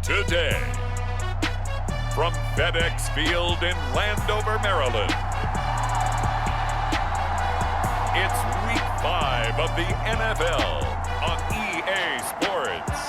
today. From FedEx Field in Landover, Maryland, it's Week 5 of the NFL on EA Sports.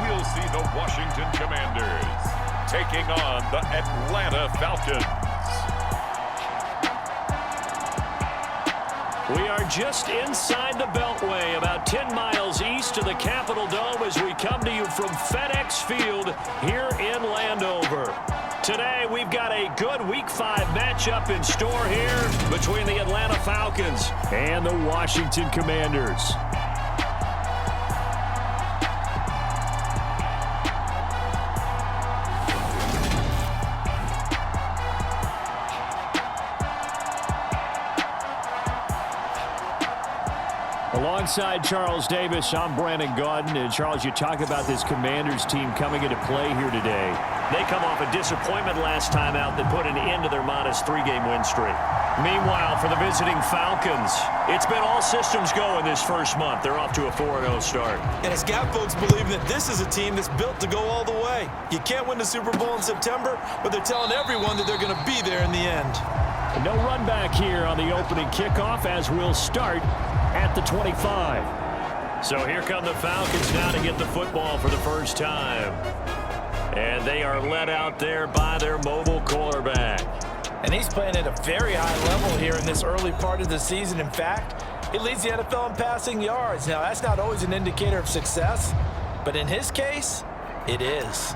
We'll see the Washington Commanders taking on the Atlanta Falcons. We are just inside the Beltway, about 10 miles east of the Capitol Dome as we come to you from FedEx Field here in Landover. Today, we've got a good Week 5 matchup in store here between the Atlanta Falcons and the Washington Commanders. Alongside Charles Davis, I'm Brandon Gaudin. And Charles, you talk about this Commanders team coming into play here today. They come off a disappointment last time out that put an end to their modest 3-game win streak. Meanwhile, for the visiting Falcons, it's been all systems go in this first month. They're off to a 4-0 start. And it's got folks believing that this is a team that's built to go all the way. You can't win the Super Bowl in September, but they're telling everyone that they're going to be there in the end. No run back here on the opening kickoff as we'll start at the 25. So here come the Falcons now to get the football for the first time. And they are led out there by their mobile quarterback. And he's playing at a very high level here in this early part of the season. In fact, he leads the NFL in passing yards. Now, that's not always an indicator of success, but in his case, it is.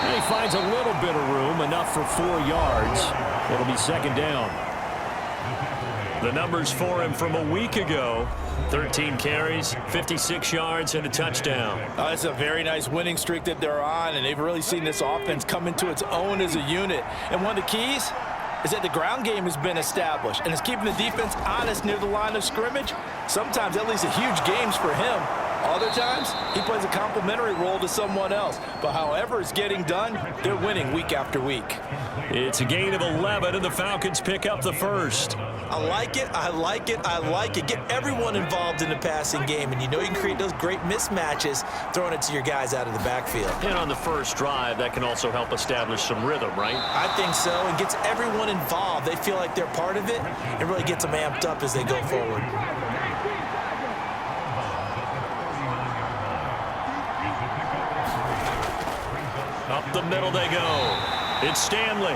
He finds a little bit of room, enough for 4 yards. It'll be second down. The numbers for him from a week ago: 13 carries, 56 yards, and a touchdown. Oh, that's a very nice winning streak that they're on, and they've really seen this offense come into its own as a unit. And one of the keys is that the ground game has been established, and it's keeping the defense honest near the line of scrimmage. Sometimes that leads to huge games for him. Other times, he plays a complementary role to someone else. But however it's getting done, they're winning week after week. It's a gain of 11, and the Falcons pick up the first. I like it, I like it, I like it. Get everyone involved in the passing game, and you know you can create those great mismatches throwing it to your guys out of the backfield. And on the first drive, that can also help establish some rhythm, right? I think so, and gets everyone involved. They feel like they're part of it, and really gets them amped up as they go forward. Up the middle they go. It's Stanley.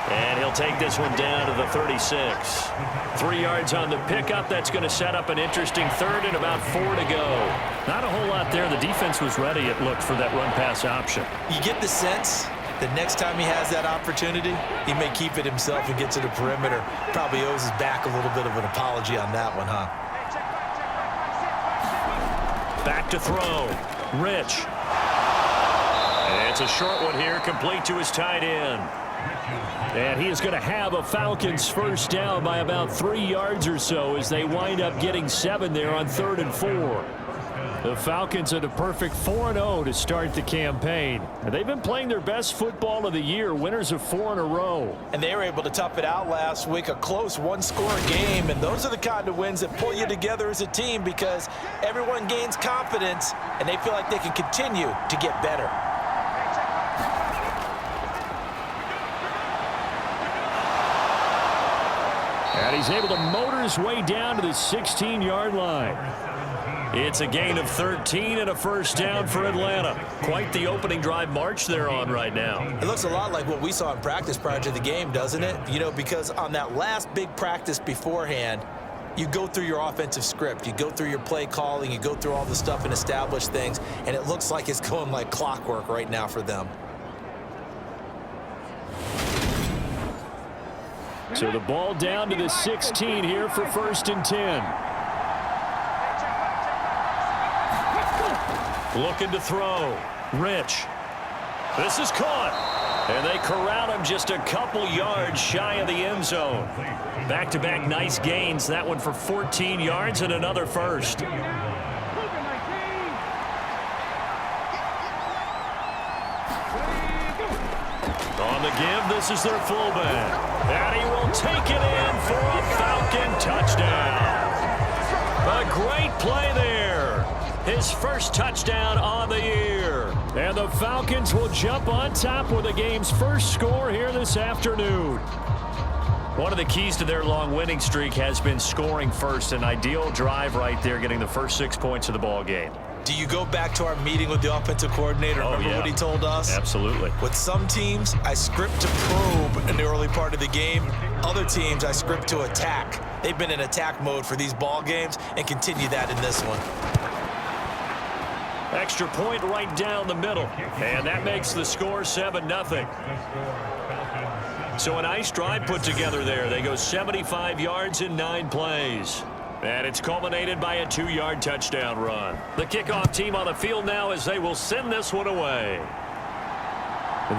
And he'll take this one down to the 36. 3 yards on the pickup. That's going to set up an interesting third and about 4 to go. Not a whole lot there. The defense was ready, it looked, for that run-pass option. You get the sense that next time he has that opportunity, he may keep it himself and get to the perimeter. Probably owes his back a little bit of an apology on that one, huh? Back to throw. Rich. And it's a short one here, complete to his tight end. And he is going to have a Falcons first down by about 3 yards or so as they wind up getting 7 there on 3rd and 4. The Falcons at a perfect 4-0 to start the campaign. And they've been playing their best football of the year, winners of 4 in a row. And they were able to tough it out last week, a close one-score game. And those are the kind of wins that pull you together as a team because everyone gains confidence and they feel like they can continue to get better. And he's able to motor his way down to the 16-yard line. It's a gain of 13 and a first down for Atlanta. Quite the opening drive march they're on right now. It looks a lot like what we saw in practice prior to the game, doesn't it? You know, because on that last big practice beforehand, you go through your offensive script. You go through your play calling. You go through all the stuff and establish things. And it looks like it's going like clockwork right now for them. So the ball down to the 16 here for 1st and 10. Looking to throw. Rich. This is caught. And they corral him just a couple yards shy of the end zone. Back-to-back nice gains. That one for 14 yards and another first. On the give, this is their fullback. And he will take it in for a Falcon touchdown. A great play there. His first touchdown on the year. And the Falcons will jump on top with the game's first score here this afternoon. One of the keys to their long winning streak has been scoring first. An ideal drive right there, getting the first 6 points of the ball game. Do you go back to our meeting with the offensive coordinator? Remember what he told us? Absolutely. With some teams, I script to probe in the early part of the game. Other teams, I script to attack. They've been in attack mode for these ball games and continue that in this one. Extra point right down the middle. And that makes the score 7-0. So a nice drive put together there. They go 75 yards in 9 plays. And it's culminated by a 2-yard touchdown run. The kickoff team on the field now as they will send this one away.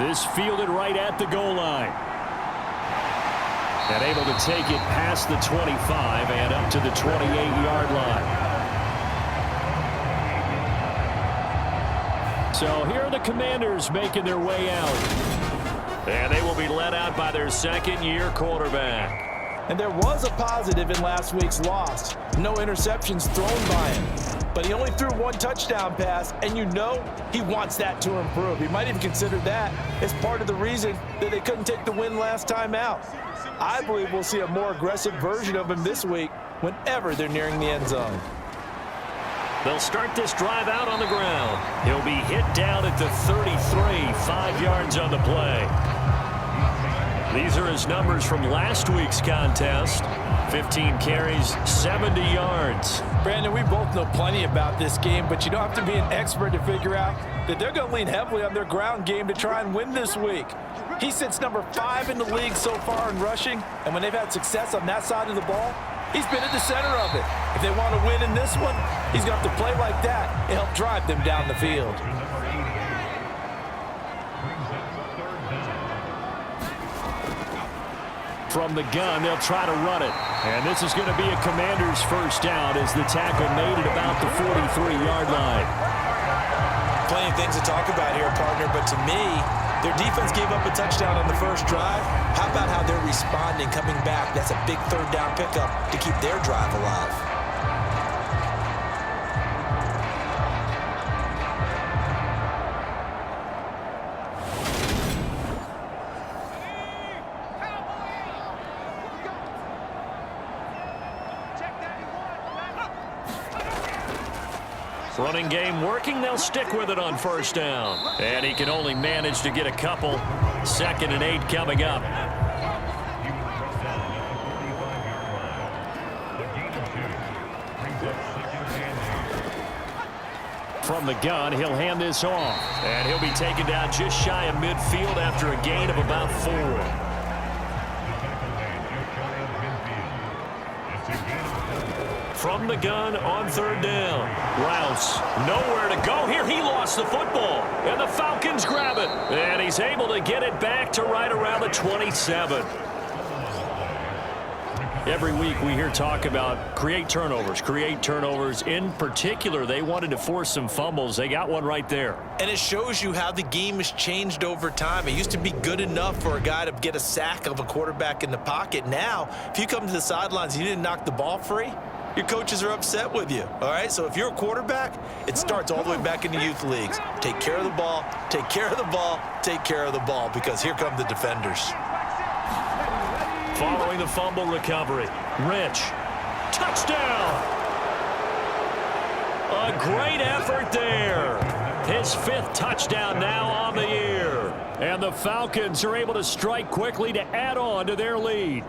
This fielded right at the goal line. And able to take it past the 25 and up to the 28-yard line. So here are the Commanders making their way out. And they will be led out by their second-year quarterback. And there was a positive in last week's loss. No interceptions thrown by him. But he only threw 1 touchdown pass, and you know he wants that to improve. He might even consider that as part of the reason that they couldn't take the win last time out. I believe we'll see a more aggressive version of him this week whenever they're nearing the end zone. They'll start this drive out on the ground. He'll be hit down at the 33, 5 yards on the play. These are his numbers from last week's contest. 15 carries, 70 yards. Brandon, we both know plenty about this game, but you don't have to be an expert to figure out that they're going to lean heavily on their ground game to try and win this week. He sits number 5 in the league so far in rushing, and when they've had success on that side of the ball, he's been at the center of it. If they want to win in this one, he's going to have to play like that and help drive them down the field. From the gun, they'll try to run it. And this is going to be a Commander's first down as the tackle made at about the 43-yard line. Plenty of things to talk about here, partner, but to me, their defense gave up a touchdown on the first drive. How about how they're responding, coming back? That's a big third down pickup to keep their drive alive. Running game working. They'll stick with it on first down. And he can only manage to get a couple. 2nd and 8 coming up. From the gun, he'll hand this off. And he'll be taken down just shy of midfield after a gain of about 4. From the gun on 3rd down. Rouse, nowhere to go here. He lost the football, and the Falcons grab it. And he's able to get it back to right around the 27. Every week we hear talk about create turnovers. In particular, they wanted to force some fumbles. They got one right there. And it shows you how the game has changed over time. It used to be good enough for a guy to get a sack of a quarterback in the pocket. Now, if you come to the sidelines and you didn't knock the ball free, your coaches are upset with you, all right? So if you're a quarterback, it starts all the way back in the youth leagues. Take care of the ball, take care of the ball, take care of the ball, because here come the defenders. Following the fumble recovery, Rich, touchdown! A great effort there. His 5th touchdown now on the year. And the Falcons are able to strike quickly to add on to their lead.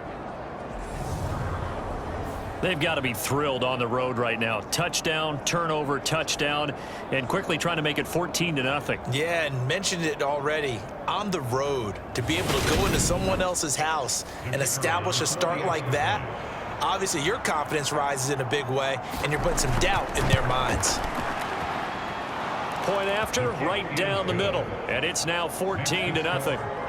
They've got to be thrilled on the road right now. Touchdown, turnover, touchdown, and quickly trying to make it 14-0. Yeah, and mentioned it already. On the road, to be able to go into someone else's house and establish a start like that, obviously your confidence rises in a big way, and you're putting some doubt in their minds. Point after, right down the middle, and it's now 14-0.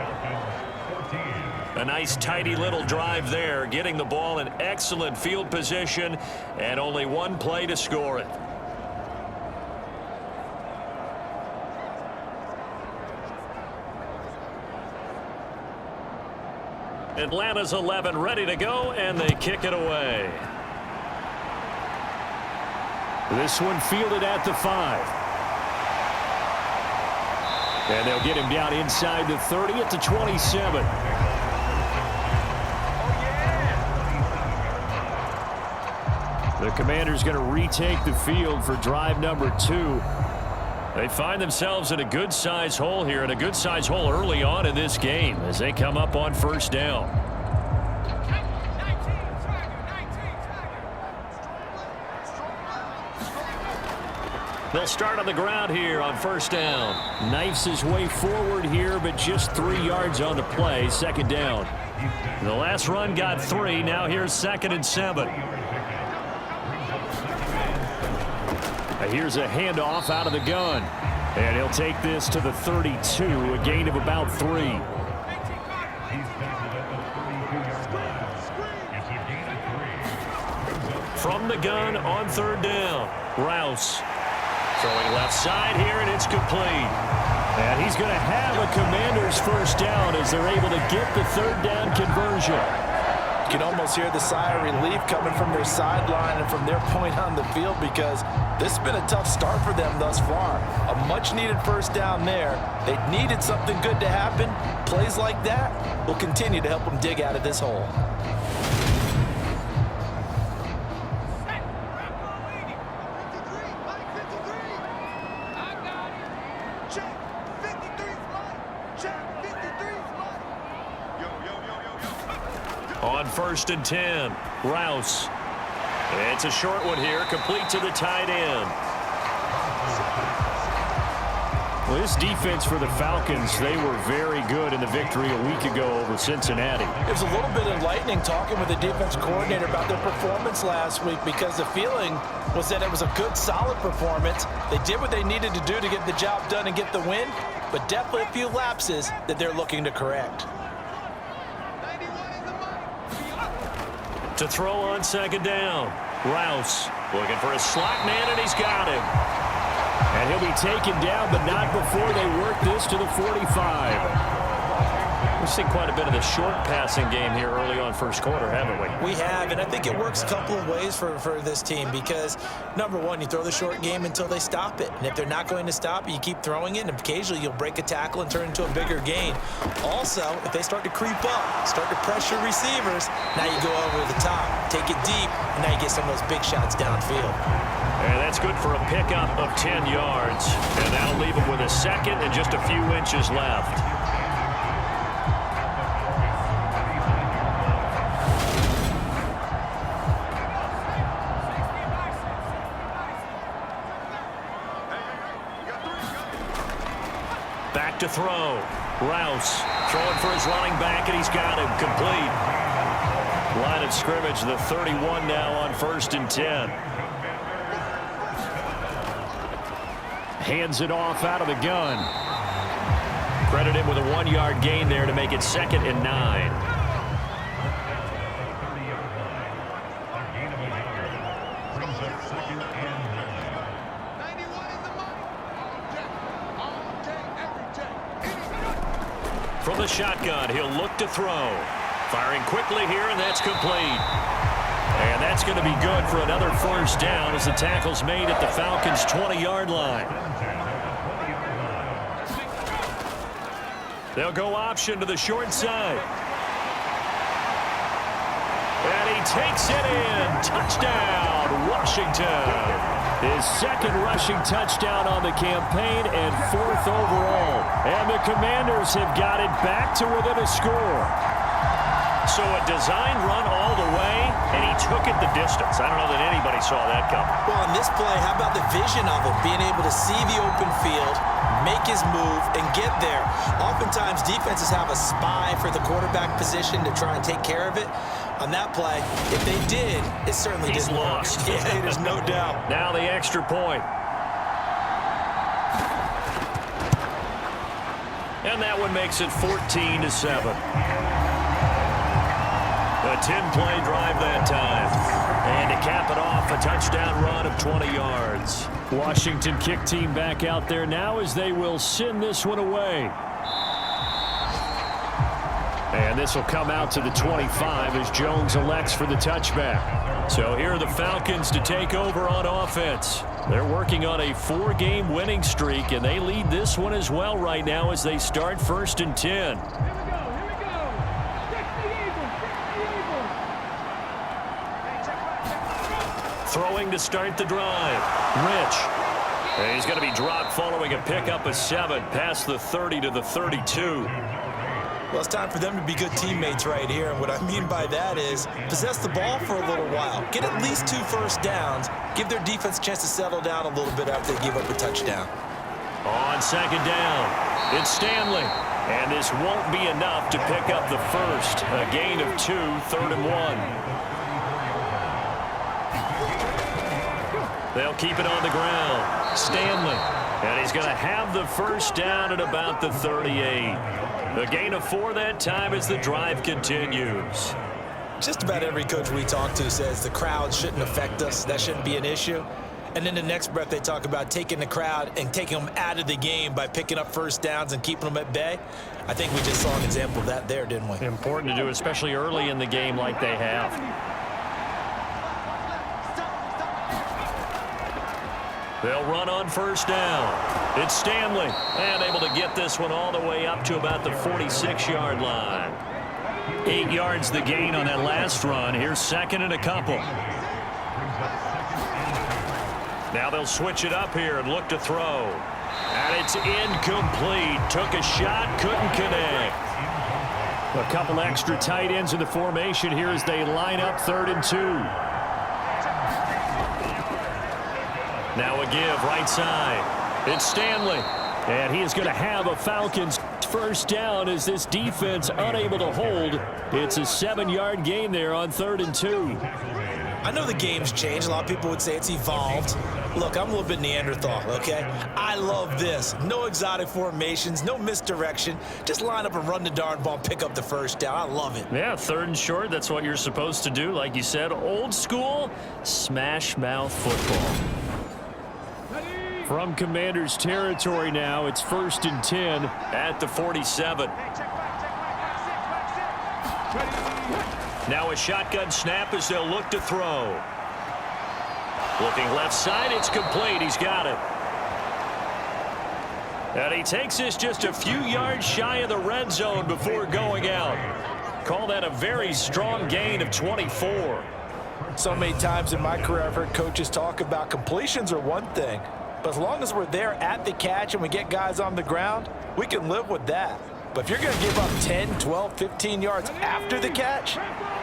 A nice tidy little drive there, getting the ball in excellent field position, and only one play to score it. Atlanta's 11 ready to go, and they kick it away. This one fielded at the 5. And they'll get him down inside the 30 at the 27. The Commanders going to retake the field for drive number 2. They find themselves in a good-sized hole here, and a good-sized hole early on in this game as they come up on first down. They'll start on the ground here on first down. Knifes his way forward here, but just 3 yards on the play. Second down. The last run got 3. Now here's 2nd and 7. Here's a handoff out of the gun. And he'll take this to the 32, a gain of about 3. From the gun on third down, Rouse. Throwing left side here, and it's complete. And he's going to have a Commander's first down as they're able to get the third down conversion. You can almost hear the sigh of relief coming from their sideline and from their point on the field, because this has been a tough start for them thus far. A much-needed first down there. They needed something good to happen. Plays like that will continue to help them dig out of this hole. On 1st and 10, Rouse. It's a short one here, complete to the tight end. Well, this defense for the Falcons, they were very good in the victory a week ago over Cincinnati. It was a little bit enlightening talking with the defense coordinator about their performance last week, because the feeling was that it was a good, solid performance. They did what they needed to do to get the job done and get the win, but definitely a few lapses that they're looking to correct. To throw on 2nd down, Rouse looking for a slot man, and he's got him. And he'll be taken down, but not before they work this to the 45. We've seen quite a bit of the short passing game here early on first quarter, haven't we? We have, and I think it works a couple of ways for this team, because, number one, you throw the short game until they stop it. And if they're not going to stop it, you keep throwing it, and occasionally you'll break a tackle and turn it into a bigger gain. Also, if they start to creep up, start to pressure receivers, now you go over the top, take it deep, and now you get some of those big shots downfield. And that's good for a pickup of 10 yards. And that'll leave them with a second and just a few inches left. Back to throw. Rouse throwing for his running back, and he's got him complete. Line of scrimmage, the 31 now on 1st and 10. Hands it off out of the gun. Credit him with a 1-yard gain there to make it 2nd and 9. From the shotgun, he'll look to throw. Firing quickly here, and that's complete. And that's going to be good for another first down as the tackle's made at the Falcons' 20-yard line. They'll go option to the short side. And he takes it in. Touchdown, Washington. His 2nd rushing touchdown on the campaign and 4th overall. And the Commanders have got it back to within a score. So a designed run all the way, and he took it the distance. I don't know that anybody saw that coming. Well, on this play, how about the vision of him, being able to see the open field, make his move, and get there. Oftentimes, defenses have a spy for the quarterback position to try and take care of it. On that play, if they did, it certainly didn't work. Yeah, there's no doubt. Now the extra point. And that one makes it 14-7. A 10-play drive that time. And to cap it off, a touchdown run of 20 yards. Washington kick team back out there now as they will send this one away. And this will come out to the 25 as Jones elects for the touchback. So here are the Falcons to take over on offense. They're working on a 4-game winning streak, and they lead this one as well right now as they start 1st and 10. Throwing to start the drive. Rich. And he's going to be dropped following a pickup of 7 past the 30 to the 32. Well, it's time for them to be good teammates right here. And what I mean by that is possess the ball for a little while. Get at least 2 first downs. Give their defense a chance to settle down a little bit after they give up a touchdown. On 2nd down, it's Stanley. And this won't be enough to pick up the first. A gain of 2, 3rd and 1. They'll keep it on the ground. Stanley. And he's going to have the first down at about the 38. A gain of 4 that time as the drive continues. Just about every coach we talk to says the crowd shouldn't affect us. That shouldn't be an issue. And then the next breath they talk about taking the crowd and taking them out of the game by picking up first downs and keeping them at bay. I think we just saw an example of that there, didn't we? Important to do, especially early in the game like they have. They'll run on first down. It's Stanley, and able to get this one all the way up to about the 46-yard line. 8 yards the gain on that last run. Here's 2nd and a couple. Now they'll switch it up here and look to throw. And it's incomplete. Took a shot, couldn't connect. A couple extra tight ends in the formation here as they line up 3rd and 2. Now a give right side. It's Stanley. And he is going to have a Falcons first down as this defense unable to hold. It's a 7-yard gain there on 3rd and 2. I know the game's changed. A lot of people would say it's evolved. Look, I'm a little bit Neanderthal, okay? I love this. No exotic formations, no misdirection. Just line up and run the darn ball, pick up the first down. I love it. Yeah, 3rd and short. That's what you're supposed to do. Like you said, old school smash mouth football. From Commanders territory now, it's 1st and 10 at the 47. Now a shotgun snap as they'll look to throw. Looking left side, it's complete. He's got it. And he takes this just a few yards shy of the red zone before going out. Call that a very strong gain of 24. So many times in my career, I've heard coaches talk about completions are one thing. But as long as we're there at the catch and we get guys on the ground, we can live with that. But if you're going to give up 10, 12, 15 yards after the catch,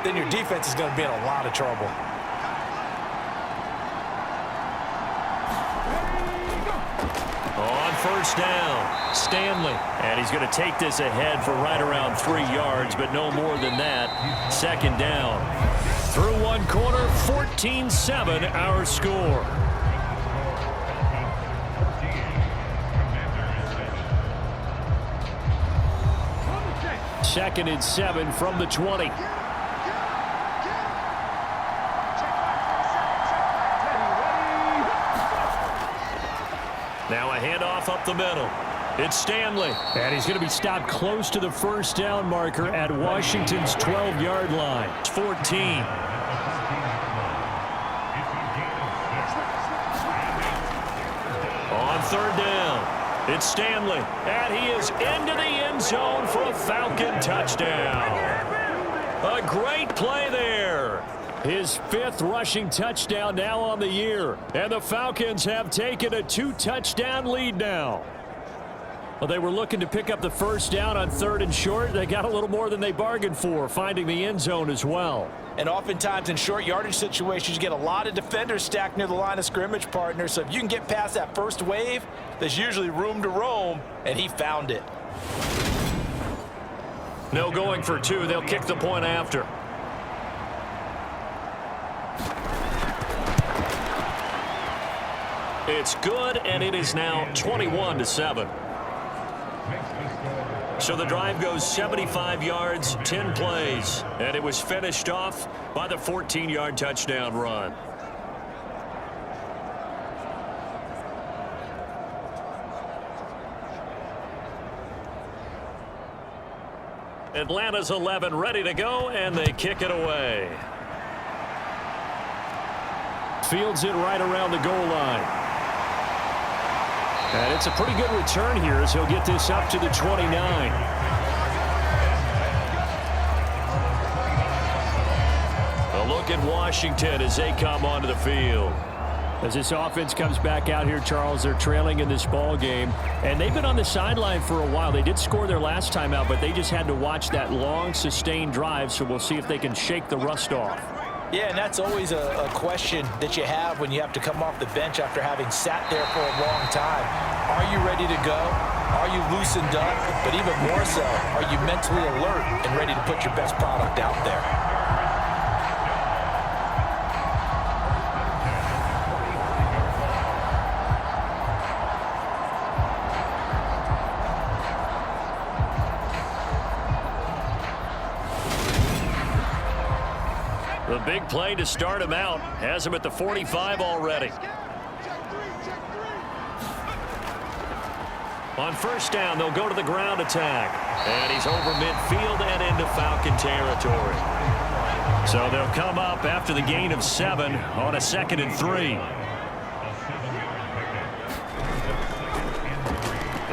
then your defense is going to be in a lot of trouble. On first down, Stanley. And he's going to take this ahead for right around 3 yards, but no more than that. 2nd down. Through one quarter, 14-7 our score. 2nd and 7 from the 20. Now a handoff up the middle. It's Stanley. And he's going to be stopped close to the first down marker at Washington's 12-yard line. It's 14. On 3rd down. It's Stanley, and he is into the end zone for a Falcon touchdown. A great play there. His 5th rushing touchdown now on the year, and the Falcons have taken a 2-touchdown lead now. Well, they were looking to pick up the first down on 3rd and short. They got a little more than they bargained for, finding the end zone as well. And oftentimes in short yardage situations, you get a lot of defenders stacked near the line of scrimmage, partner. So if you can get past that first wave, there's usually room to roam, and he found it. No going for 2. They'll kick the point after. It's good, and it is now 21-7. So the drive goes 75 yards, 10 plays, and it was finished off by the 14-yard touchdown run. Atlanta's 11 ready to go, and they kick it away. Fields it right around the goal line. And it's a pretty good return here as he'll get this up to the 29. A look at Washington as they come onto the field. As this offense comes back out here, Charles, they're trailing in this ball game. And they've been on the sideline for a while. They did score their last time out, but they just had to watch that long, sustained drive. So we'll see if they can shake the rust off. Yeah, and that's always a question that you have when you have to come off the bench after having sat there for a long time. Are you ready to go? Are you loosened up? But even more so, are you mentally alert and ready to put your best product out there? The big play to start him out has him at the 45 already. On first down, they'll go to the ground attack. And he's over midfield and into Falcon territory. So they'll come up after the gain of 7 on a 2nd and 3.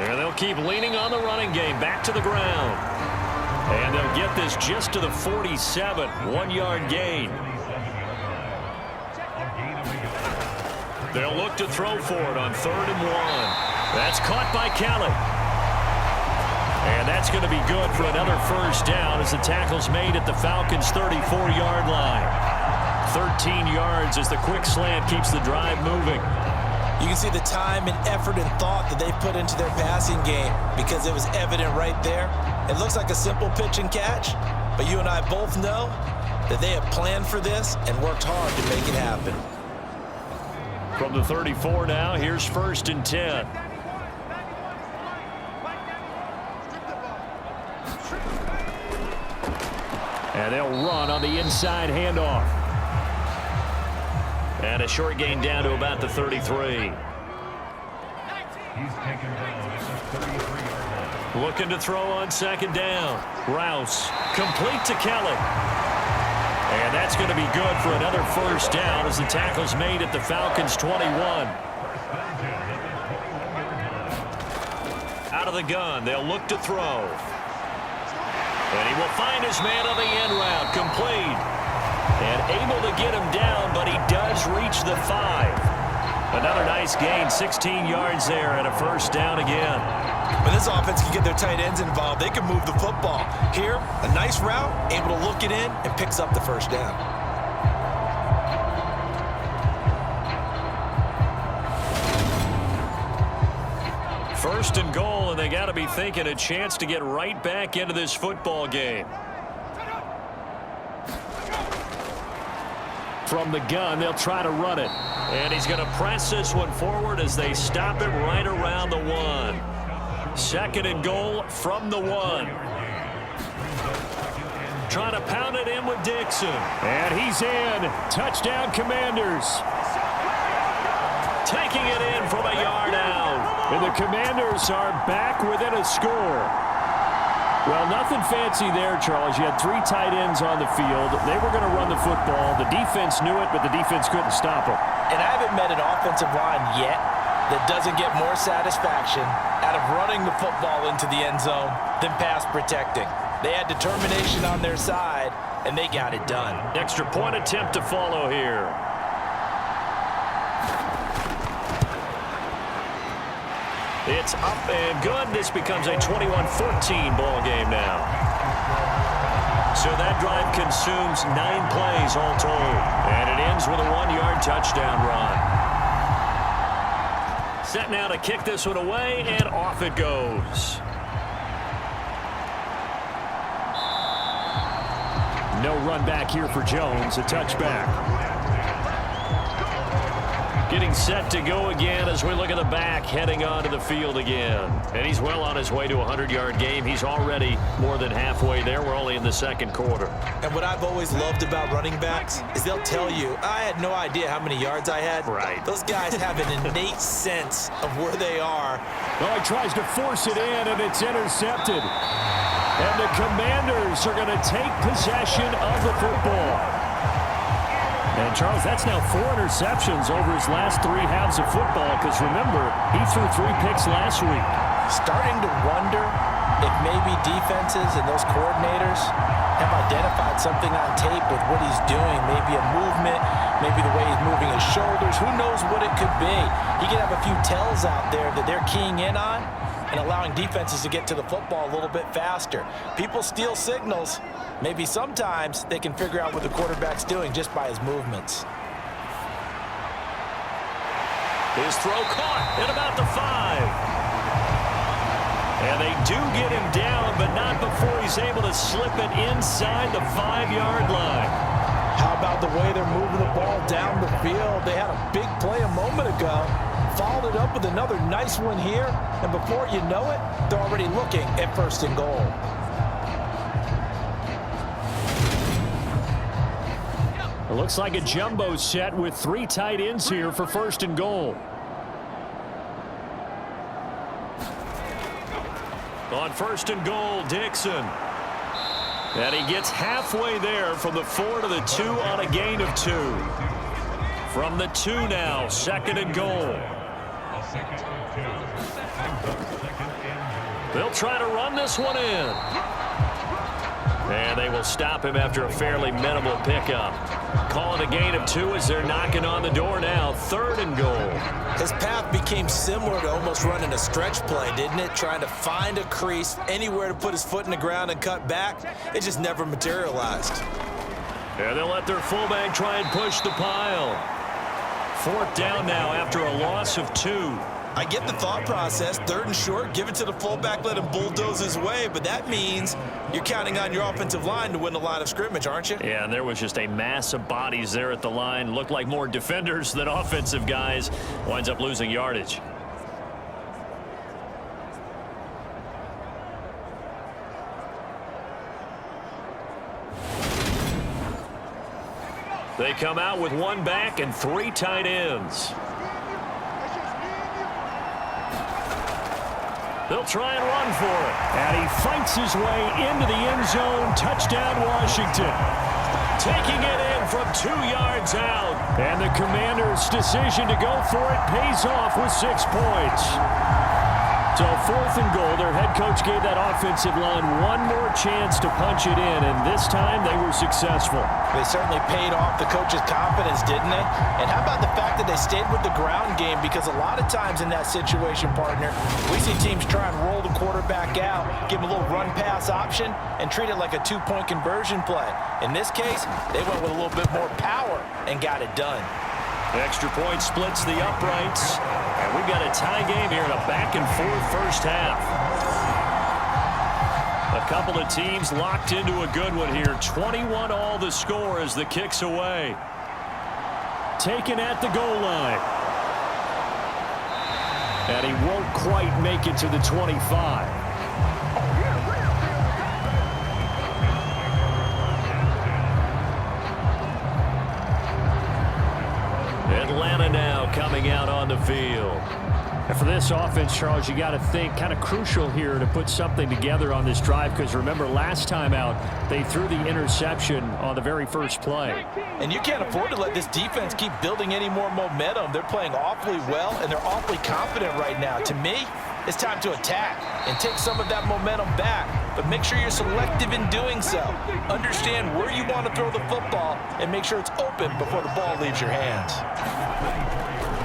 And they'll keep leaning on the running game back to the ground. And they'll get this just to the 47, 1-yard gain. They'll look to throw for it on 3rd and 1. That's caught by Kelly. And that's going to be good for another first down as the tackle's made at the Falcons' 34-yard line. 13 yards as the quick slant keeps the drive moving. You can see the time and effort and thought that they've put into their passing game because it was evident right there. It looks like a simple pitch and catch, but you and I both know that they have planned for this and worked hard to make it happen. From the 34 now, here's 1st and 10. And they'll run on the inside handoff. And a short gain down to about the 33. Looking to throw on 2nd down. Rouse complete to Kelly. And that's going to be good for another first down as the tackle's made at the Falcons' 21. Out of the gun, they'll look to throw. And he will find his man on the end route, complete. And able to get him down, but he does reach the 5. Another nice gain, 16 yards there, and a first down again. When this offense can get their tight ends involved, they can move the football. Here, a nice route, able to look it in, and picks up the first down. First and goal, and they got to be thinking a chance to get right back into this football game. From the gun, they'll try to run it. And he's going to press this one forward as they stop him right around the 1. 2nd and goal from the 1. Trying to pound it in with Dixon. And he's in. Touchdown, Commanders. Taking it in from a yard out. And the Commanders are back within a score. Well, nothing fancy there, Charles. You had 3 tight ends on the field. They were going to run the football. The defense knew it, but the defense couldn't stop them. And I haven't met an offensive line yet that doesn't get more satisfaction out of running the football into the end zone than pass protecting. They had determination on their side, and they got it done. Extra point attempt to follow here. It's up and good. This becomes a 21-14 ball game now. So that drive consumes 9 plays all told. And it ends with a 1-yard touchdown run. Set now to kick this one away, and off it goes. No run back here for Jones. A touchback. Getting set to go again as we look at the back, heading onto the field again. And he's well on his way to a 100-yard game. He's already more than halfway there. We're only in the second quarter. And what I've always loved about running backs is they'll tell you, I had no idea how many yards I had. Right. Those guys have an innate sense of where they are. Well, he tries to force it in, and it's intercepted. And the Commanders are going to take possession of the football. And, Charles, that's now 4 interceptions over his last 3 halves of football because, remember, he threw 3 picks last week. Starting to wonder if maybe defenses and those coordinators have identified something on tape with what he's doing, maybe a movement, maybe the way he's moving his shoulders. Who knows what it could be? He could have a few tells out there that they're keying in on and allowing defenses to get to the football a little bit faster. People steal signals. Maybe sometimes they can figure out what the quarterback's doing just by his movements. His throw caught at about the 5. And they do get him down, but not before he's able to slip it inside the 5-yard line. How about the way they're moving the ball down the field? They had a big play a moment ago. Followed it up with another nice one here. And before you know it, they're already looking at 1st and goal. It looks like a jumbo set with 3 tight ends here for 1st and goal. On 1st and goal, Dixon. And he gets halfway there from the 4 to the 2 on a gain of 2. From the 2 now, 2nd and goal. They'll try to run this one in. And they will stop him after a fairly minimal pickup. Calling a gain of 2 as they're knocking on the door now. 3rd and goal. His path became similar to almost running a stretch play, didn't it? Trying to find a crease, anywhere to put his foot in the ground and cut back. It just never materialized. And they'll let their fullback try and push the pile. 4th down now after a loss of 2. I get the thought process. 3rd and short, give it to the fullback, let him bulldoze his way. But that means you're counting on your offensive line to win the line of scrimmage, aren't you? Yeah, and there was just a mass of bodies there at the line. Looked like more defenders than offensive guys. Winds up losing yardage. They come out with 1 back and 3 tight ends. They'll try and run for it. And he fights his way into the end zone. Touchdown, Washington. Taking it in from 2 yards out. And the Commanders' decision to go for it pays off with 6 points. So 4th and goal, their head coach gave that offensive line 1 more chance to punch it in, and this time they were successful. They certainly paid off the coach's confidence, didn't they? And how about the fact that they stayed with the ground game? Because a lot of times in that situation, partner, we see teams try and roll the quarterback out, give him a little run-pass option, and treat it like a 2-point conversion play. In this case, they went with a little bit more power and got it done. Extra point splits the uprights. And we've got a tie game here in a back-and-forth first half. A couple of teams locked into a good one here. 21 all the score as the kick's away. Taken at the goal line. And he won't quite make it to the 25. Atlanta now coming out on the field. And for this offense, Charles, you got to think kind of crucial here to put something together on this drive because remember last time out they threw the interception on the very first play. And you can't afford to let this defense keep building any more momentum. They're playing awfully well and they're awfully confident right now. To me, it's time to attack and take some of that momentum back. But make sure you're selective in doing so. Understand where you want to throw the football and make sure it's open before the ball leaves your hands.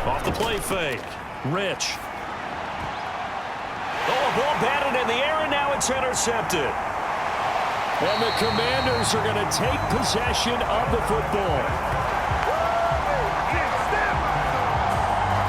Off the play fake. Rich. It's intercepted. And the Commanders are going to take possession of the football.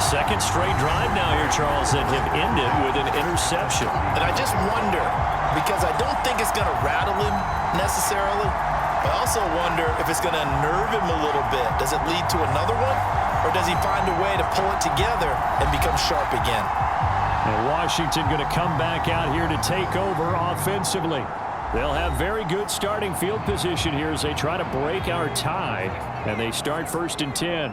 Second straight drive now here, Charles, that have ended with an interception. And I just wonder, because I don't think it's going to rattle him necessarily, I also wonder if it's going to unnerve him a little bit. Does it lead to another one? Or does he find a way to pull it together and become sharp again? And Washington going to come back out here to take over offensively. They'll have very good starting field position here as they try to break our tie. And they start 1st and 10.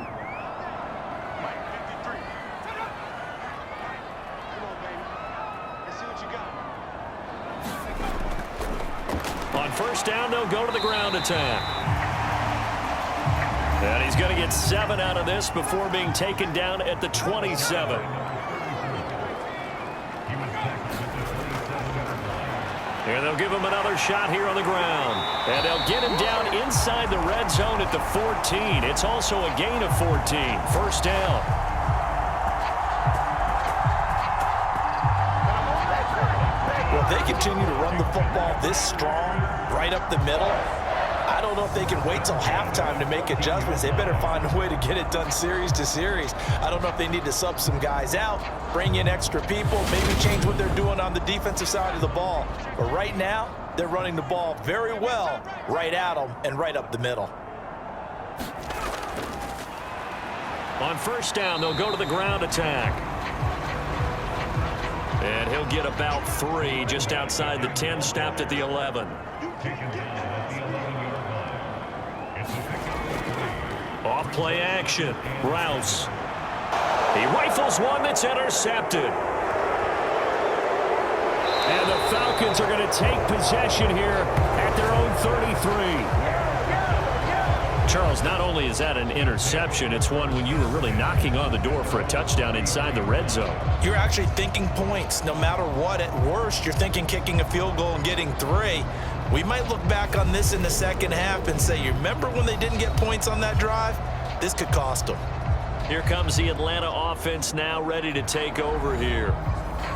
On first down, they'll go to the ground attack. And he's going to get 7 out of this before being taken down at the 27. And they'll give him another shot here on the ground. And they'll get him down inside the red zone at the 14. It's also a gain of 14. First down. Well, if they continue to run the football this strong, right up the middle, I don't know if they can wait till halftime to make adjustments. They better find a way to get it done series to series. I don't know if they need to sub some guys out, bring in extra people, maybe change what they're doing on the defensive side of the ball. But right now, they're running the ball very well right at them and right up the middle. On first down, they'll go to the ground attack. And he'll get about 3 just outside the 10, snapped at the 11. Off play action. Rouse. He rifles one that's intercepted. And the Falcons are going to take possession here at their own 33. Charles, not only is that an interception, it's one when you were really knocking on the door for a touchdown inside the red zone. You're actually thinking points. No matter what, at worst, you're thinking kicking a field goal and getting 3. We might look back on this in the second half and say, you remember when they didn't get points on that drive? This could cost them. Here comes the Atlanta offense now ready to take over here.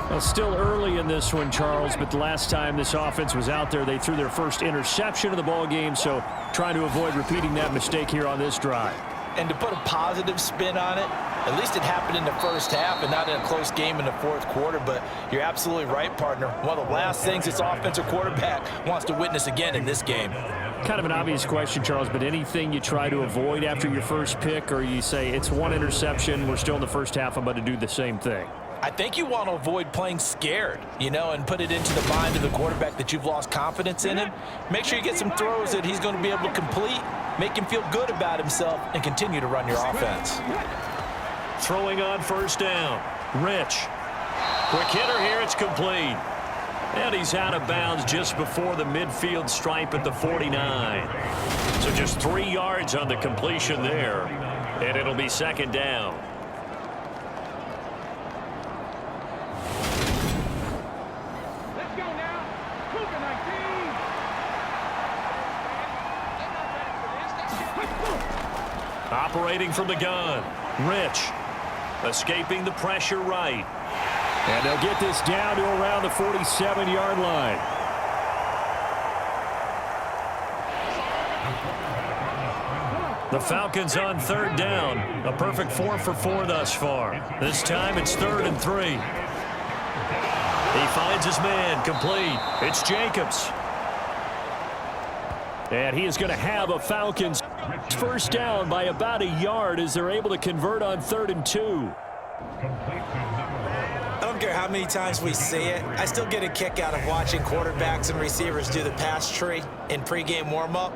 Well, still early in this one, Charles, but the last time this offense was out there, they threw their first interception of the ball game, so trying to avoid repeating that mistake here on this drive. And to put a positive spin on it, at least it happened in the first half and not in a close game in the fourth quarter. But you're absolutely right, partner. One of the last things this offensive quarterback wants to witness again in this game. Kind of an obvious question, Charles, but anything you try to avoid after your first pick, or you say it's one interception, we're still in the first half, I'm about to do the same thing? I think you want to avoid playing scared, and put it into the mind of the quarterback that you've lost confidence in him. Make sure you get some throws that he's going to be able to complete, make him feel good about himself, and continue to run your offense. Throwing on first down. Rich. Quick hitter here. It's complete. And he's out of bounds just before the midfield stripe at the 49. So just 3 yards on the completion there. And it'll be second down. Operating from the gun. Rich. Escaping the pressure right. And they'll get this down to around the 47-yard line. The Falcons on third down. A perfect 4 for 4 thus far. This time it's 3rd and 3. He finds his man. Complete. It's Jacobs. And he is going to have a Falcons first down by about a yard as they're able to convert on 3rd and 2. I don't care how many times we see it. I still get a kick out of watching quarterbacks and receivers do the pass tree in pregame warm-up.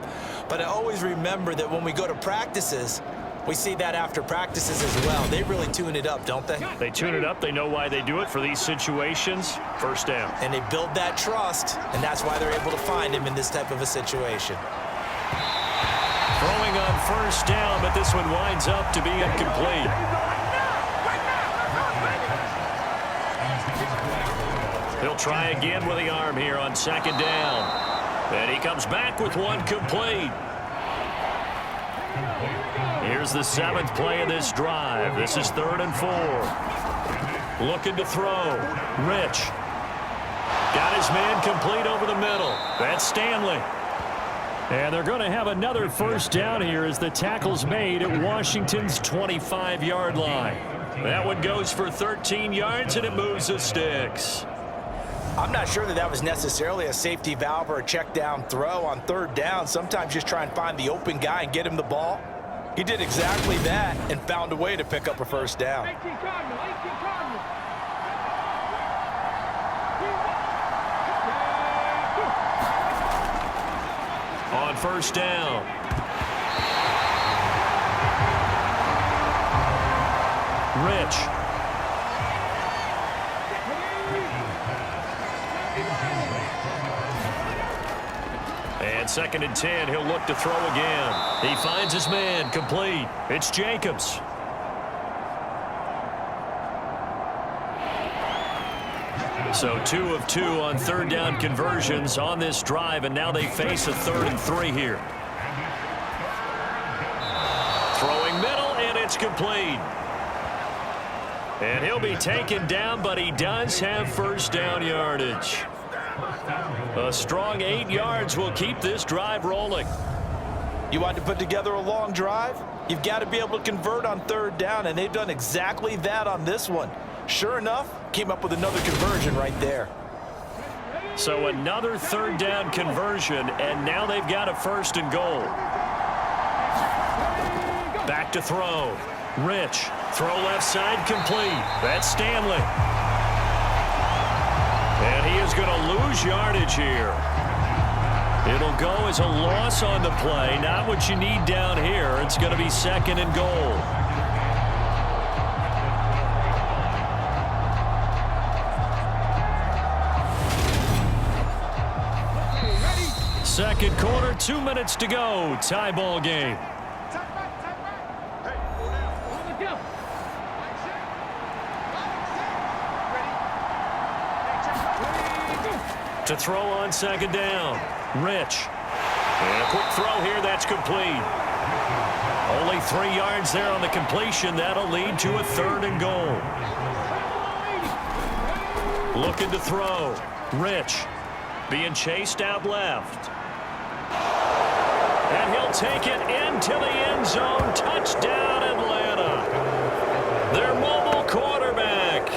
But I always remember that when we go to practices, we see that after practices as well. They really tune it up, don't they? They tune it up. They know why they do it for these situations. First down. And they build that trust, and that's why they're able to find him in this type of a situation. Throwing on first down, but this one winds up to be incomplete. He'll try again with the arm here on second down. And he comes back with one complete. Here's the 7th play of this drive. This is 3rd and 4. Looking to throw. Rich. Got his man complete over the middle. That's Stanley. And they're going to have another first down here as the tackle's made at Washington's 25-yard line. That one goes for 13 yards, and it moves the sticks. I'm not sure that was necessarily a safety valve or a check down throw on third down. Sometimes just try and find the open guy and get him the ball. He did exactly that and found a way to pick up a first down. 18 Cardinal. On first down. Rich. And 2nd and 10, he'll look to throw again. He finds his man, complete. It's Jacobs. So 2 of 2 on third down conversions on this drive, and now they face a 3rd and 3 here. Throwing middle, and it's complete. And he'll be taken down, but he does have first down yardage. A strong 8 yards will keep this drive rolling. You want to put together a long drive? You've got to be able to convert on third down, and they've done exactly that on this one. Sure enough, came up with another conversion right there. So another third down conversion, and now they've got a 1st and goal. Back to throw. Rich. Throw left side, complete. That's Stanley. And he is going to lose yardage here. It'll go as a loss on the play. Not what you need down here. It's going to be 2nd and goal. Second quarter, 2 minutes to go. Tie ball game. To throw on 2nd down. Rich. And a quick throw here. That's complete. Only 3 yards there on the completion. That'll lead to a 3rd and goal. Looking to throw. Rich. Being chased out left. And he'll take it into the end zone. Touchdown, Atlanta. Their mobile quarterback.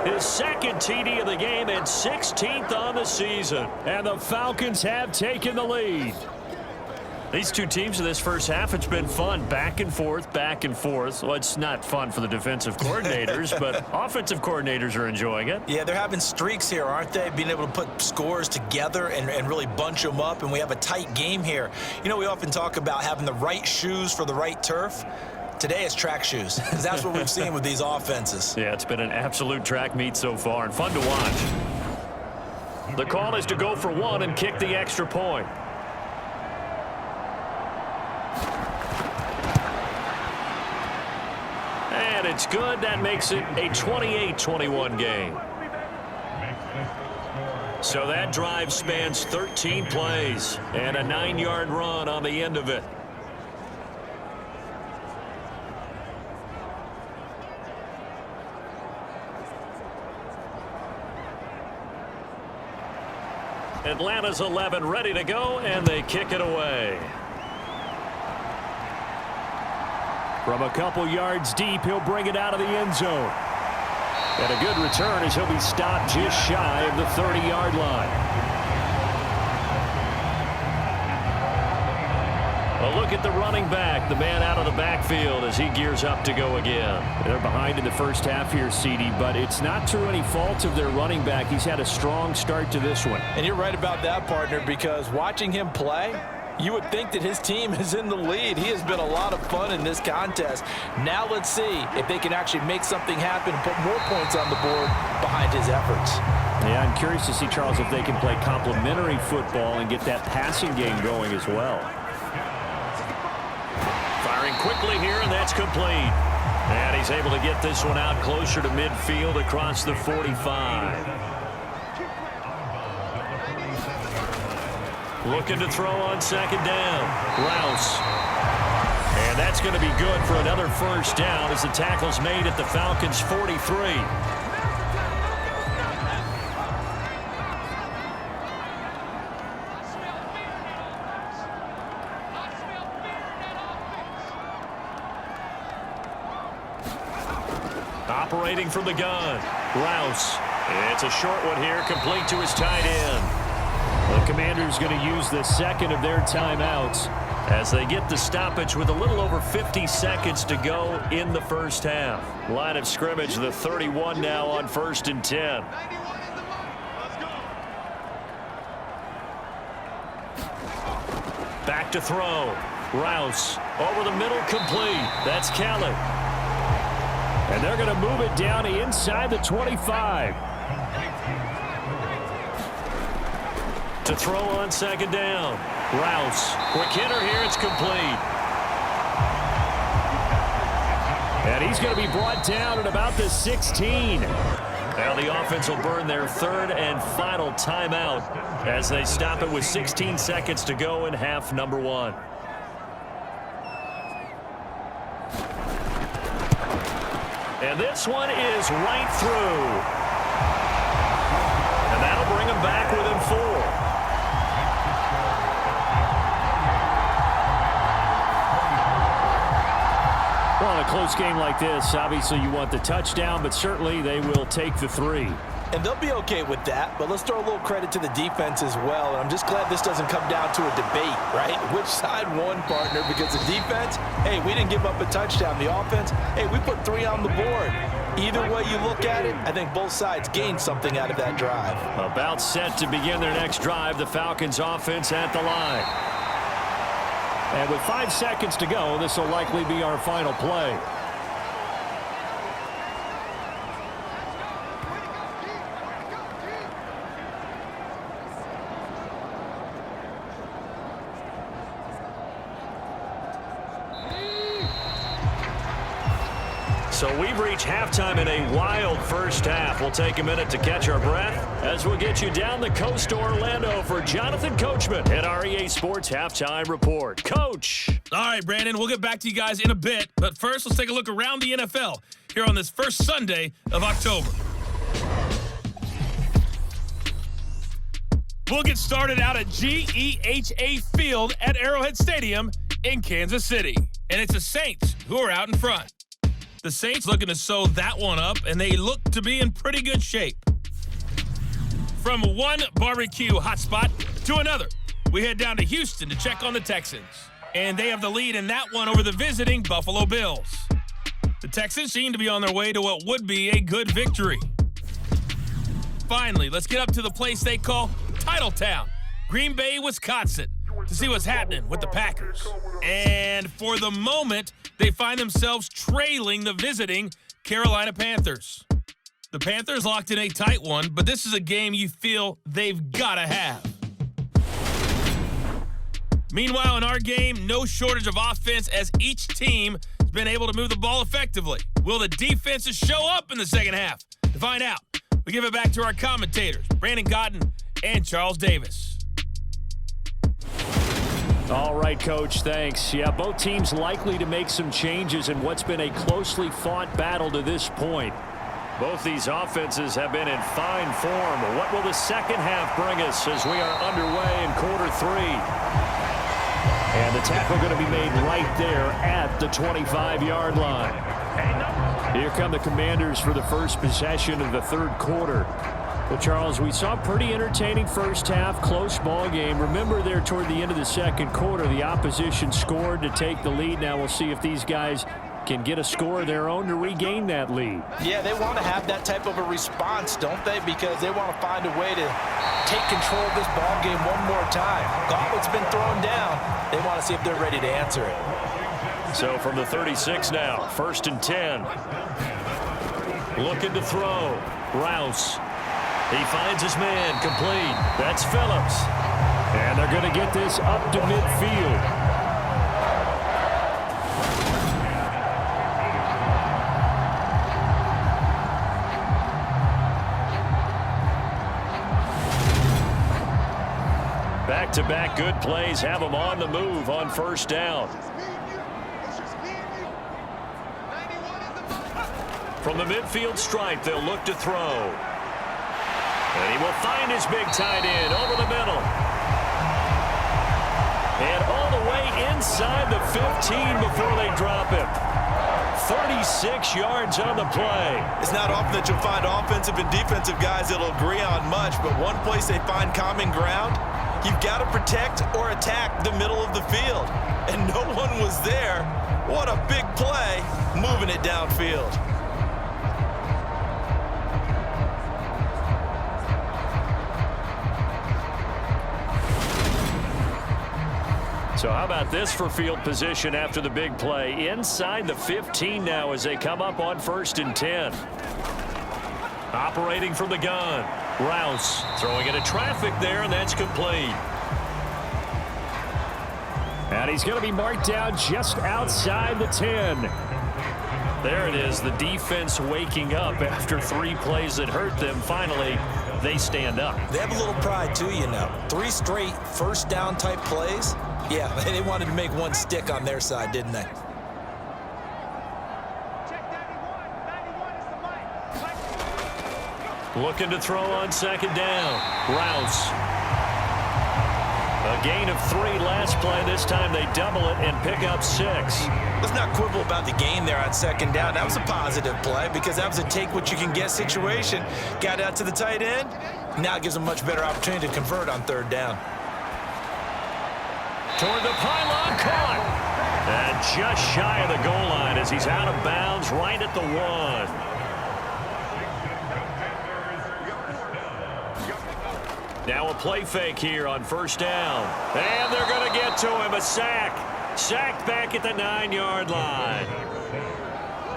His 2nd TD of the game and 16th on the season. And the Falcons have taken the lead. These two teams in this first half, it's been fun. Back and forth, back and forth. Well, it's not fun for the defensive coordinators, but offensive coordinators are enjoying it. Yeah, they're having streaks here, aren't they? Being able to put scores together and really bunch them up, and we have a tight game here. You know, we often talk about having the right shoes for the right turf. Today it's track shoes, because that's what we've seen with these offenses. Yeah, it's been an absolute track meet so far, and fun to watch. The call is to go for 1 and kick the extra point. And it's good. That makes it a 28-21 game. So that drive spans 13 plays and a 9-yard run on the end of it. Atlanta's 11 ready to go, and they kick it away. From a couple yards deep, he'll bring it out of the end zone. And a good return as he'll be stopped just shy of the 30-yard line. A look at the running back, the man out of the backfield as he gears up to go again. They're behind in the first half here, CD, but it's not through any fault of their running back. He's had a strong start to this one. And you're right about that, partner, because watching him play, you would think that his team is in the lead. He has been a lot of fun in this contest. Now let's see if they can actually make something happen and put more points on the board behind his efforts. Yeah, I'm curious to see, Charles, if they can play complementary football and get that passing game going as well. Firing quickly here, and that's complete. And he's able to get this one out closer to midfield across the 45. Looking to throw on 2nd down. Rouse. And that's going to be good for another first down as the tackle's made at the Falcons' 43. operating from the gun. Rouse. It's a short one here, complete to his tight end. The Commanders going to use the second of their timeouts as they get the stoppage with a little over 50 seconds to go in the first half. Line of scrimmage, the 31 now on 1st and 10. Back to throw. Rouse over the middle, complete. That's Kelly. And they're going to move it down to inside the 25. To throw on 2nd down. Rouse. Quick hitter here. It's complete. And he's going to be brought down at about the 16. Now the offense will burn their 3rd and final timeout as they stop it with 16 seconds to go in half number 1. And this one is right through. And that'll bring them back within 4. Well, in a close game like this, obviously you want the touchdown, but certainly they will take the 3. And they'll be okay with that, but let's throw a little credit to the defense as well. And I'm just glad this doesn't come down to a debate, right? Which side won, partner? Because the defense, hey, we didn't give up a touchdown. The offense, hey, we put 3 on the board. Either way you look at it, I think both sides gained something out of that drive. About set to begin their next drive, the Falcons offense at the line. And with 5 seconds to go, this will likely be our final play. So we've reached halftime in a wild first half. We'll take a minute to catch our breath as we'll get you down the coast to Orlando for Jonathan Coachman at our EA Sports Halftime Report. Coach. All right, Brandon, we'll get back to you guys in a bit. But first, let's take a look around the NFL here on this first Sunday of October. We'll get started out at GEHA Field at Arrowhead Stadium in Kansas City. And it's the Saints who are out in front. The Saints looking to sew that one up, and they look to be in pretty good shape. From one barbecue hotspot to another, we head down to Houston to check on the Texans. And they have the lead in that one over the visiting Buffalo Bills. The Texans seem to be on their way to what would be a good victory. Finally, let's get up to the place they call Titletown, Green Bay, Wisconsin, to see what's happening with the Packers. And for the moment, they find themselves trailing the visiting Carolina Panthers. The Panthers locked in a tight one, but this is a game you feel they've got to have. Meanwhile, in our game, no shortage of offense as each team has been able to move the ball effectively. Will the defenses show up in the second half? To find out, we give it back to our commentators, Brandon Cotton and Charles Davis. All right, Coach, thanks. Yeah, both teams likely to make some changes in what's been a closely fought battle to this point. Both these offenses have been in fine form. What will the second half bring us as we are underway in quarter 3? And the tackle going to be made right there at the 25-yard line. Here come the Commanders for the first possession of the 3rd quarter. Well, Charles, we saw a pretty entertaining first half, close ball game. Remember there toward the end of the 2nd quarter, the opposition scored to take the lead. Now we'll see if these guys can get a score of their own to regain that lead. Yeah, they want to have that type of a response, don't they? Because they want to find a way to take control of this ball game one more time. Gauntlet's been thrown down. They want to see if they're ready to answer it. So from the 36 now, 1st and 10. Looking to throw. Rouse. He finds his man, complete. That's Phillips. And they're going to get this up to midfield. Back-to-back good plays have them on the move on 1st down. From the midfield stripe, they'll look to throw. And he will find his big tight end over the middle. And all the way inside the 15 before they drop him. 36 yards on the play. It's not often that you'll find offensive and defensive guys that'll agree on much, but one place they find common ground, you've got to protect or attack the middle of the field. And no one was there. What a big play, moving it downfield. So how about this for field position after the big play? Inside the 15 now as they come up on 1st and 10. Operating from the gun. Rouse throwing into traffic there, and that's complete. And he's going to be marked down just outside the 10. There it is, the defense waking up after 3 plays that hurt them. Finally, they stand up. They have a little pride too, you know. 3 straight first down type plays. Yeah, they wanted to make one stick on their side, didn't they? Looking to throw on 2nd down. Rouse. A gain of 3 last play. This time they double it and pick up 6. Let's not quibble about the gain there on 2nd down. That was a positive play because that was a take-what-you-can-get situation. Got out to the tight end. Now it gives them a much better opportunity to convert on 3rd down. Toward the pylon, caught. And just shy of the goal line as he's out of bounds right at the 1. Now a play fake here on 1st down. And they're going to get to him. A sack. Sacked back at the 9-yard line.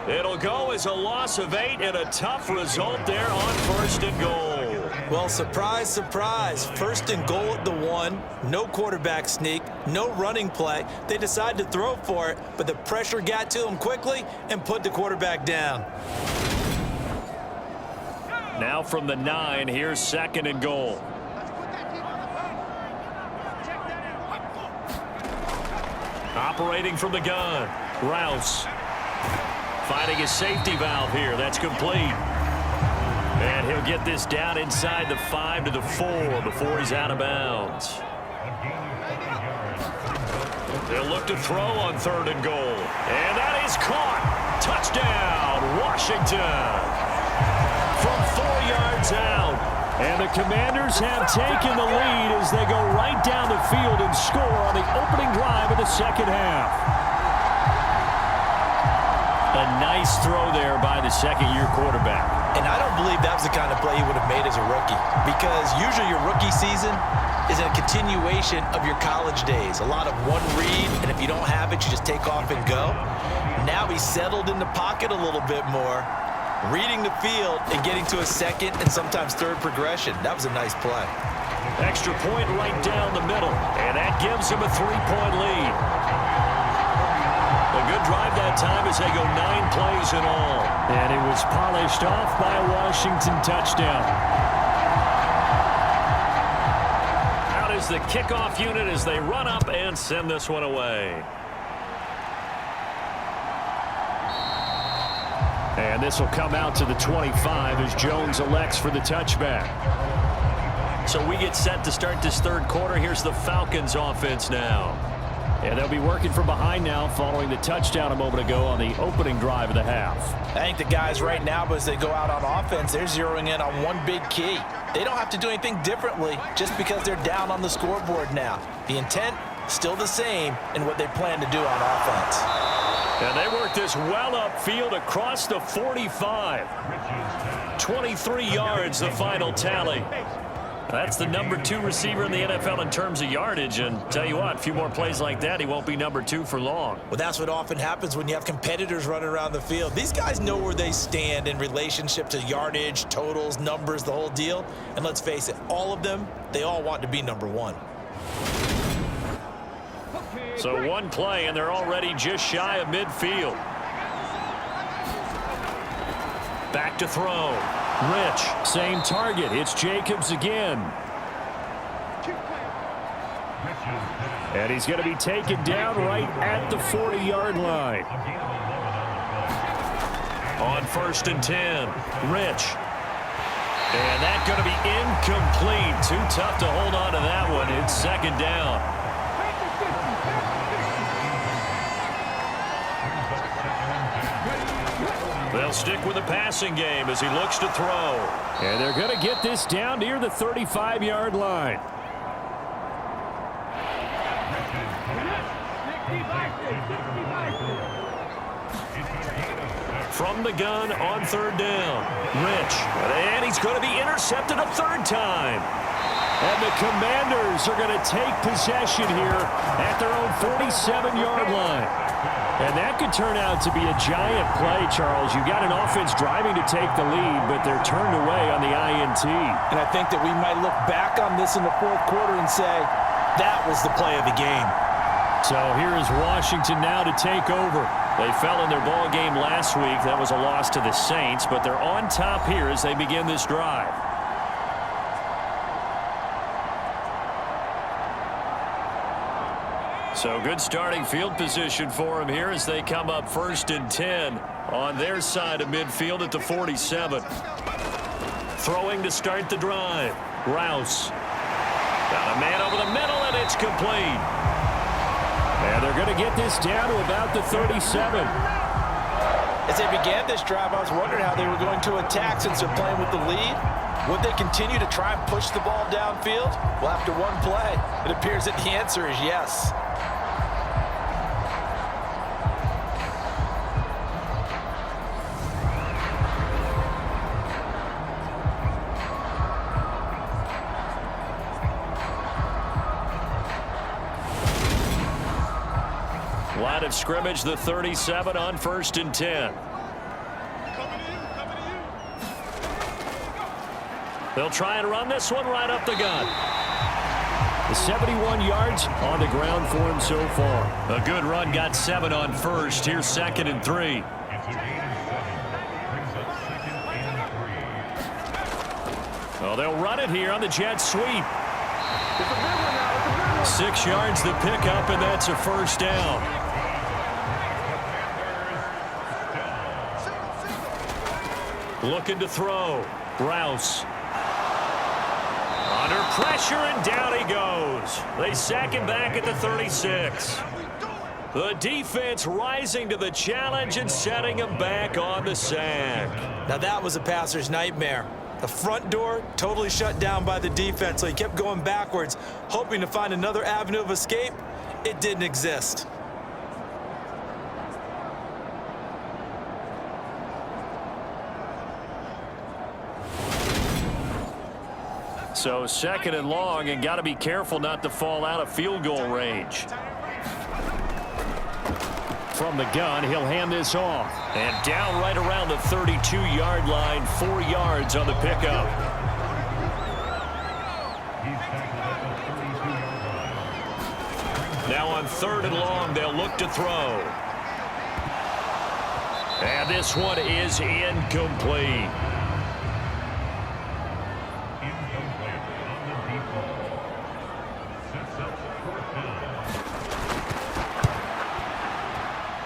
It'll go as a loss of 8 and a tough result there on 1st and goal. Well, surprise, surprise. 1st and goal at the 1. No quarterback sneak. No running play. They decide to throw for it, but the pressure got to them quickly and put the quarterback down. Now from the 9, here's 2nd and goal. Operating from the gun. Rouse. Finding his safety valve here. That's complete. And he'll get this down inside the 5 to the 4 before he's out of bounds. They'll look to throw on 3rd and goal. And that is caught. Touchdown, Washington. From 4 yards out. And the Commanders have taken the lead as they go right down the field and score on the opening drive of the 2nd half. A nice throw there by the 2nd-year quarterback. And I don't believe that was the kind of play he would have made as a rookie, because usually your rookie season is a continuation of your college days. A lot of one read, and if you don't have it, you just take off and go. Now he's settled in the pocket a little bit more, reading the field and getting to a 2nd and sometimes 3rd progression. That was a nice play. Extra point right down the middle, and that gives him a 3-point lead. A good drive that time as they go 9 plays in all. And it was polished off by a Washington touchdown. Out is the kickoff unit as they run up and send this one away. And this will come out to the 25 as Jones elects for the touchback. So we get set to start this 3rd quarter. Here's the Falcons offense now. And they'll be working from behind now following the touchdown a moment ago on the opening drive of the half. I think the guys right now, as they go out on offense, they're zeroing in on one big key. They don't have to do anything differently just because they're down on the scoreboard now. The intent, still the same in what they plan to do on offense. And they work this well upfield across the 45. 23 yards, the final tally. That's the number 2 receiver in the NFL in terms of yardage. And tell you what, a few more plays like that, he won't be number 2 for long. Well, that's what often happens when you have competitors running around the field. These guys know where they stand in relationship to yardage, totals, numbers, the whole deal. And let's face it, all of them, they all want to be number 1. So 1 play, and they're already just shy of midfield. Back to throw. Rich, same target. It's Jacobs again. And he's going to be taken down right at the 40-yard line. On 1st and 10, Rich. And that's going to be incomplete. Too tough to hold on to that one. It's 2nd down. They'll stick with the passing game as he looks to throw. And they're going to get this down near the 35-yard line. From the gun on third down. Rich. And he's going to be intercepted a third time. And the Commanders are going to take possession here at their own 47-yard line. And that could turn out to be a giant play, Charles. You've got an offense driving to take the lead, but they're turned away on the INT. And I think that we might look back on this in the fourth quarter and say, that was the play of the game. So here is Washington now to take over. They fell in their ball game last week. That was a loss to the Saints, but they're on top here as they begin this drive. So good starting field position for them here as they come up 1st and 10 on their side of midfield at the 47. Throwing to start the drive. Rouse. Got a man over the middle, and it's complete. And they're going to get this down to about the 37. As they began this drive, I was wondering how they were going to attack since they're playing with the lead. Would they continue to try and push the ball downfield? Well, after one play, it appears that the answer is yes. Line of scrimmage, the 37 on 1st and 10. They'll try and run this one right up the gut. The 71 yards on the ground for him so far. A good run, got 7 on 1st. Here's 2nd and 3. Well, they'll run it here on the jet sweep. 6 yards the pickup, and that's a 1st down. Looking to throw. Rouse. Under pressure, and down he goes. They sack him back at the 36. The defense rising to the challenge and setting him back on the sack. Now that was a passer's nightmare. The front door totally shut down by the defense, so he kept going backwards, hoping to find another avenue of escape. It didn't exist. So 2nd and long, and got to be careful not to fall out of field goal range. From the gun, he'll hand this off. And down right around the 32-yard line, 4 yards on the pickup. Now on 3rd and long, they'll look to throw. And this one is incomplete.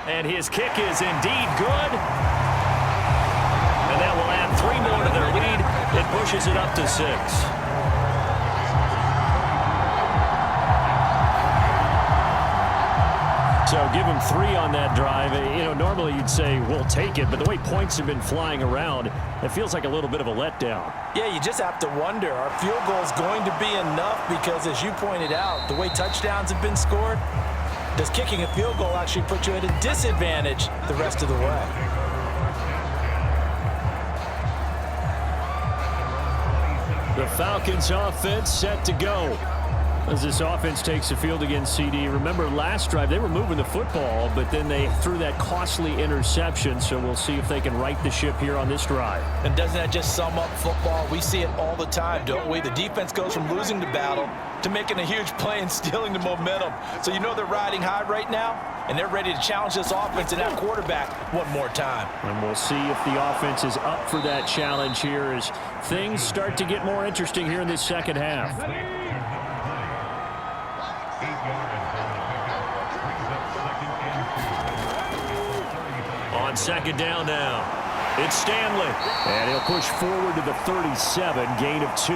And his kick is indeed good. And that will add 3 more to their lead. It pushes it up to 6. So give him 3 on that drive. You know, normally you'd say, we'll take it. But the way points have been flying around, it feels like a little bit of a letdown. Yeah, you just have to wonder, are field goals going to be enough? Because as you pointed out, the way touchdowns have been scored, does kicking a field goal actually put you at a disadvantage the rest of the way? The Falcons offense set to go. As this offense takes the field against CD. Remember last drive, they were moving the football, but then they threw that costly interception. So we'll see if they can right the ship here on this drive. And doesn't that just sum up football? We see it all the time, don't we? The defense goes from losing the battle to making a huge play and stealing the momentum. So you know they're riding high right now, and they're ready to challenge this offense and that quarterback one more time. And we'll see if the offense is up for that challenge here as things start to get more interesting here in this second half. On 2nd down now, it's Stanley. And he'll push forward to the 37, gain of 2.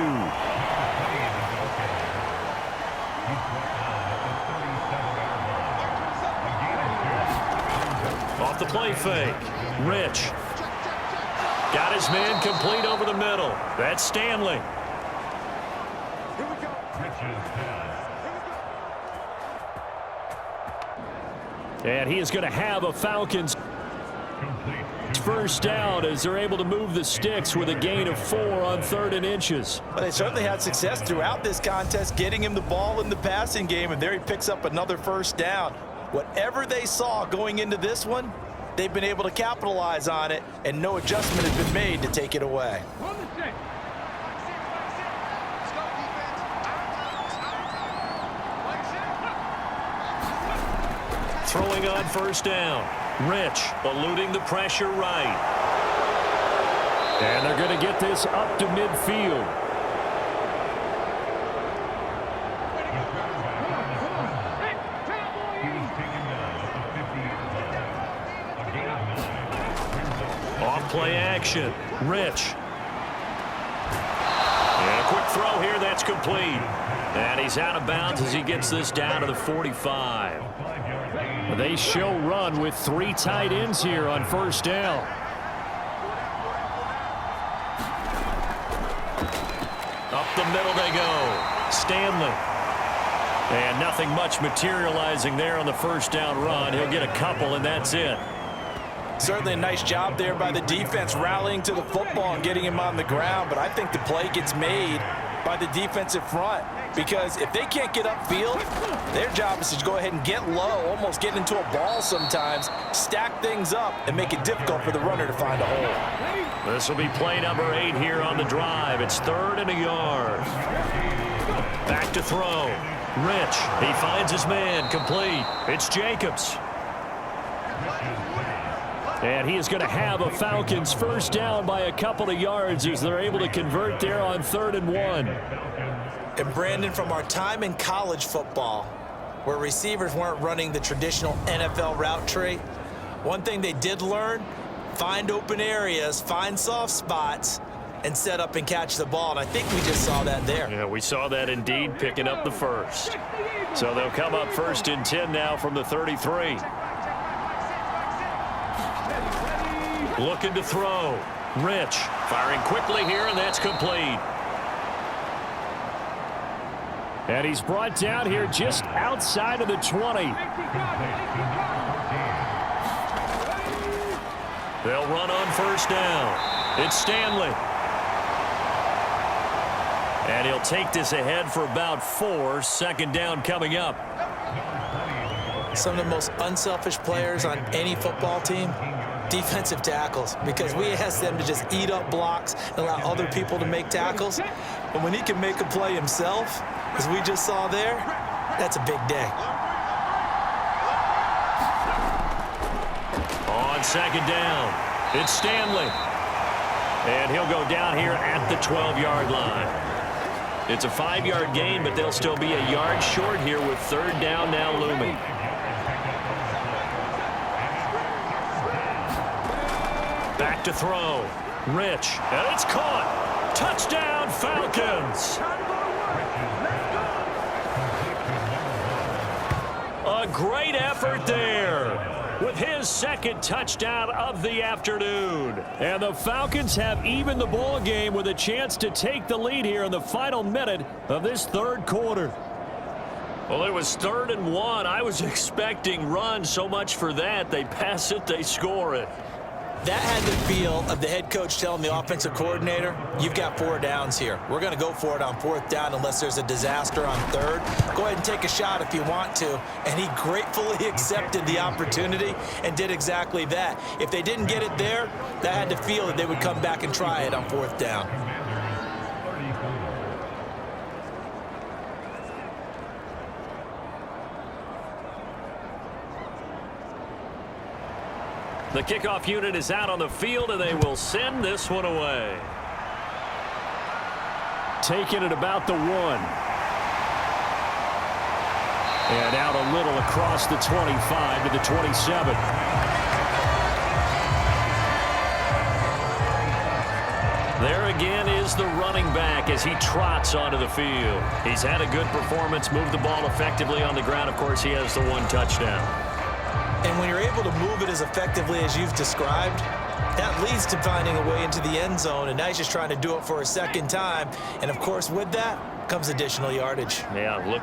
Off the play fake, Rich. Got his man complete over the middle. That's Stanley. And he is going to have a Falcons first down as they're able to move the sticks with a gain of 4 on 3rd and inches. Well, they certainly had success throughout this contest getting him the ball in the passing game, and there he picks up another first down. Whatever they saw going into this one, they've been able to capitalize on it, and no adjustment has been made to take it away. Throwing on first down. Rich eluding the pressure right. And they're going to get this up to midfield. Off play action. Rich. And a quick throw here. That's complete. And he's out of bounds as he gets this down to the 45. They show run with 3 tight ends here on first down. Up the middle they go. Stanley. And nothing much materializing there on the first down run. He'll get a couple, and that's it. Certainly a nice job there by the defense rallying to the football and getting him on the ground, but I think the play gets made by the defensive front, because if they can't get upfield, their job is to go ahead and get low, almost get into a ball sometimes, stack things up, and make it difficult for the runner to find a hole. This will be play number 8 here on the drive. It's 3rd and a yard. Back to throw. Rich. He finds his man complete. It's Jacobs. And he is going to have a Falcons first down by a couple of yards as they're able to convert there on 3rd and 1. And Brandon, from our time in college football, where receivers weren't running the traditional NFL route tree, one thing they did learn, find open areas, find soft spots, and set up and catch the ball. And I think we just saw that there. Yeah, we saw that indeed, picking up the first. So they'll come up 1st and 10 now from the 33. Looking to throw. Rich firing quickly here, and that's complete. And he's brought down here just outside of the 20. They'll run on first down. It's Stanley. And he'll take this ahead for about 4. 2nd down coming up. Some of the most unselfish players on any football team, defensive tackles, because we ask them to just eat up blocks and allow other people to make tackles. But when he can make a play himself, as we just saw there, that's a big day. On 2nd down, it's Stanley. And he'll go down here at the 12-yard line. It's a 5-yard gain, but they'll still be a yard short here with 3rd down now looming. Back to throw. Rich. And it's caught. Touchdown, Falcons. A great effort there with his 2nd touchdown of the afternoon. And the Falcons have evened the ball game with a chance to take the lead here in the final minute of this 3rd quarter. Well, it was 3rd and 1. I was expecting run, so much for that. They pass it, they score it. That had the feel of the head coach telling the offensive coordinator, you've got 4 downs here. We're going to go for it on 4th down unless there's a disaster on 3rd. Go ahead and take a shot if you want to. And he gratefully accepted the opportunity and did exactly that. If they didn't get it there, that had the feel that they would come back and try it on 4th down. The kickoff unit is out on the field, and they will send this one away. Taking it about the 1. And out a little across the 25 to the 27. There again is the running back as he trots onto the field. He's had a good performance, moved the ball effectively on the ground. Of course, he has the 1 touchdown. And when you're able to move it as effectively as you've described, That leads to finding a way into the end zone, and now he's just trying to do it for a second time. And, of course, with that comes additional yardage. Yeah, look.